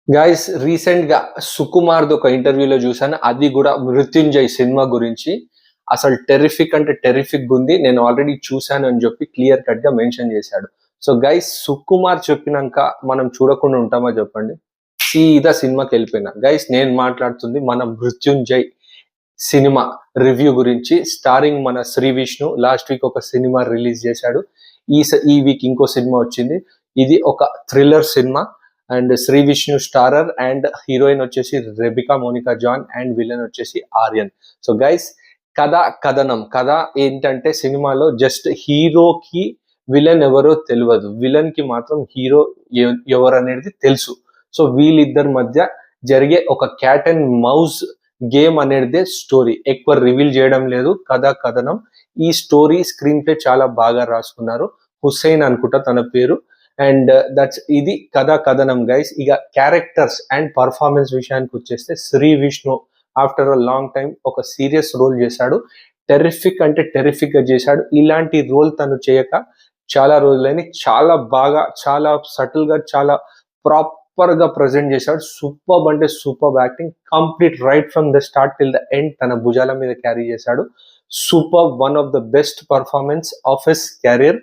Guys recent గా సుకుమార్ది ఒక ఇంటర్వ్యూలో చూసాను. అది కూడా మృత్యుంజయ్ సినిమా గురించి. అసలు టెరిఫిక్ అంటే టెరిఫిక్ ఉంది, నేను ఆల్రెడీ చూశాను అని చెప్పి క్లియర్ కట్ గా మెన్షన్ చేశాడు. సో గైస్ సుకుమార్ చెప్పినాక మనం చూడకుండా ఉంటామా చెప్పండి? సీదా సినిమాకి వెళ్ళిపోయినా. గైస్ నేను మాట్లాడుతుంది మన మృత్యుంజయ్ సినిమా రివ్యూ గురించి. స్టారింగ్ మన శ్రీ విష్ణు. లాస్ట్ వీక్ ఒక సినిమా రిలీజ్ చేశాడు. ఈ వీక్ ఇంకో సినిమా వచ్చింది. ఇది ఒక thriller cinema and Sree Vishnu starrer and heroine వచ్చేసి Rebecca Monica John and villain వచ్చేసి ఆర్యన్. సో గైస్ కథ ఏంటంటే సినిమాలో జస్ట్ హీరోకి విలన్ ఎవరో తెలియదు, విలన్ కి మాత్రం హీరో ఎవరు అనేది తెలుసు. సో వీళ్ళిద్దరి మధ్య జరిగే ఒక క్యాట్ అండ్ మౌస్ గేమ్ అనేది స్టోరీ. ఎక్కువ రివీల్ చేయడం లేదు. కథనం. ఈ స్టోరీ స్క్రీన్ ప్లే చాలా బాగా రాసుకున్నారు. హుస్సేన్ అనుకుంటా తన పేరు. అండ్ దట్స్ ఇది కథనం గైస్. ఇక క్యారెక్టర్స్ అండ్ పర్ఫార్మెన్స్ విషయానికి వచ్చేస్తే Sree Vishnu after a long time ఒక సీరియస్ రోల్ చేశాడు. టెరిఫిక్ అంటే టెరిఫిక్ గా చేశాడు. ఇలాంటి రోల్ తను చేయక చాలా రోజులైన చాలా బాగా, చాలా సటిల్ గా, చాలా ప్రాపర్ గా ప్రజెంట్ చేశాడు. సూపర్ అంటే super acting. Complete right from the start till the end తన భుజాల మీద క్యారీ చేశాడు. Super, one of the best performance of his career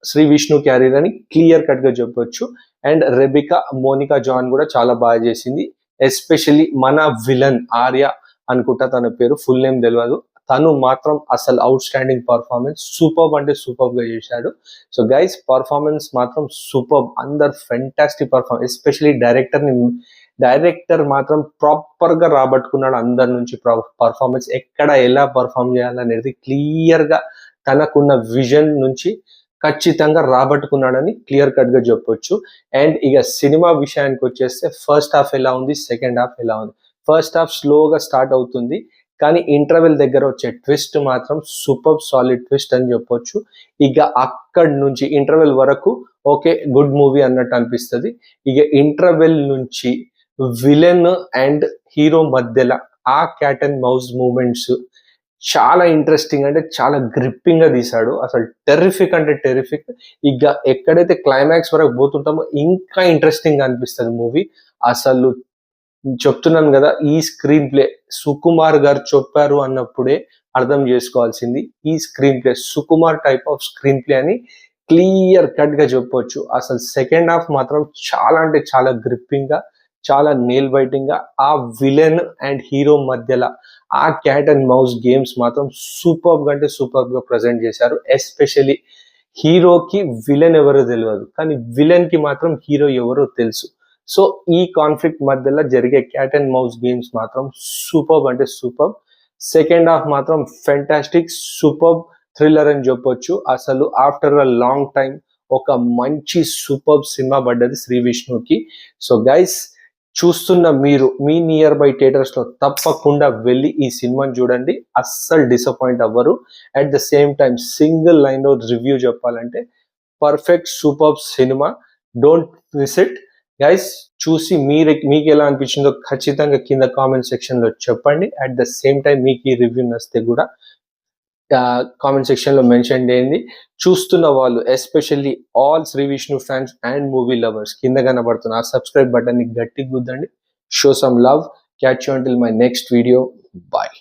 Sree Vishnu career అని క్లియర్ కట్ గా చెప్పొచ్చు. అండ్ రెబికా మోనికా జాన్ కూడా చాలా బాగా చేసింది. ఎస్పెషల్లీ మన విలన్ ఆర్య అనుకుంటా తన పేరు, ఫుల్ నేమ్ తెలియదు. తను మాత్రం అసలు అవుట్ స్టాండింగ్ పర్ఫార్మెన్స్. సూపర్ అంటే సూపర్ గా చేశాడు. సో గైస్ పర్ఫార్మెన్స్ మాత్రం సూపర్. అందరు ఫెంటాస్టిక్ పర్ఫార్మెన్స్. ఎస్పెషల్లీ డైరెక్టర్ మాత్రం ప్రాపర్ గా రాబట్టుకున్నాడు అందరి నుంచి పర్ఫార్మెన్స్. ఎక్కడ ఎలా పర్ఫార్మ్ చేయాలనేది క్లియర్ గా తనకున్న విజన్ నుంచి ఖచ్చితంగా రాబట్టుకున్నాడని క్లియర్ కట్ గా చెప్పొచ్చు. అండ్ ఇక సినిమా విషయానికి వచ్చేస్తే ఫస్ట్ హాఫ్ ఎలా ఉంది, సెకండ్ హాఫ్ ఎలా ఉంది. ఫస్ట్ హాఫ్ స్లోగా స్టార్ట్ అవుతుంది, కానీ ఇంటర్వెల్ దగ్గర వచ్చే ట్విస్ట్ మాత్రం సూపర్ సాలిడ్ ట్విస్ట్ అని చెప్పొచ్చు. ఇక అక్కడి నుంచి ఇంటర్వెల్ వరకు ఓకే గుడ్ మూవీ అన్నట్టు అనిపిస్తుంది. ఇక ఇంటర్వెల్ నుంచి విలన్ అండ్ హీరో మధ్యలో ఆ క్యాట్ అండ్ మౌస్ మూమెంట్స్ చాలా ఇంట్రెస్టింగ్ అంటే చాలా గ్రిప్పింగ్ గా తీశాడు. అసలు టెరిఫిక్ అంటే టెరిఫిక్. ఇక ఎక్కడైతే క్లైమాక్స్ వరకు పోతుంటామో ఇంకా ఇంట్రెస్టింగ్ గా అనిపిస్తుంది మూవీ. అసలు చెప్తున్నాను కదా, ఈ స్క్రీన్ ప్లే సుకుమార్ గారు చెప్పారు అన్నప్పుడే అర్థం చేసుకోవాల్సింది. ఈ screen play Sukumar type off screen play అని క్లియర్ కట్ గా చెప్పొచ్చు. అసలు సెకండ్ హాఫ్ మాత్రం చాలా అంటే చాలా గ్రిప్పింగ్ గా, చాలా నేల్ బైటింగ్ గా ఆ విలన్ అండ్ హీరో మధ్యలో ఆ క్యాట్ అండ్ మౌస్ గేమ్స్ మాత్రం సూపర్ గా అంటే సూపర్ గా ప్రజెంట్ చేశారు. ఎస్పెషల్లీ హీరోకి విలన్ ఎవరో తెలియదు, కానీ విలన్ కి మాత్రం హీరో ఎవరో తెలుసు. సో ఈ కాన్ఫ్లిక్ట్ మధ్యలో జరిగే క్యాట్ అండ్ మౌస్ గేమ్స్ మాత్రం సూపర్ అంటే సూపర్. సెకండ్ హాఫ్ మాత్రం ఫెంటాస్టిక్, సూపర్ థ్రిల్లర్ అని చెప్పొచ్చు. అసలు ఆఫ్టర్ అ లాంగ్ టైం ఒక మంచి సూపర్ సినిమా పడ్డది శ్రీ విష్ణుకి. సో గైస్ చూస్తున్న మీరు మీ నియర్ బై థియేటర్స్ లో తప్పకుండా వెళ్ళి ఈ సినిమాని చూడండి. అస్సలు డిసప్పాయింట్ అవ్వరు. At the same time single line లో రివ్యూ చెప్పాలంటే perfect super cinema. Don't miss it guys. చూసి మీకు ఎలా అనిపించిందో ఖచ్చితంగా కింద కామెంట్ సెక్షన్ లో చెప్పండి. అట్ ద సేమ్ టైం మీకు ఈ రివ్యూ నచ్చితే కూడా కామెంట్ సెక్షన్ లో మెన్షన్ చేయండి. చూస్తున్న వాళ్ళు especially all Sree Vishnu fans and movie lovers కింద కనబడుతున్న ఆ సబ్స్క్రైబ్ బటన్ ని గట్టి గుద్దండి. Show some love. Catch you until my next video. Bye.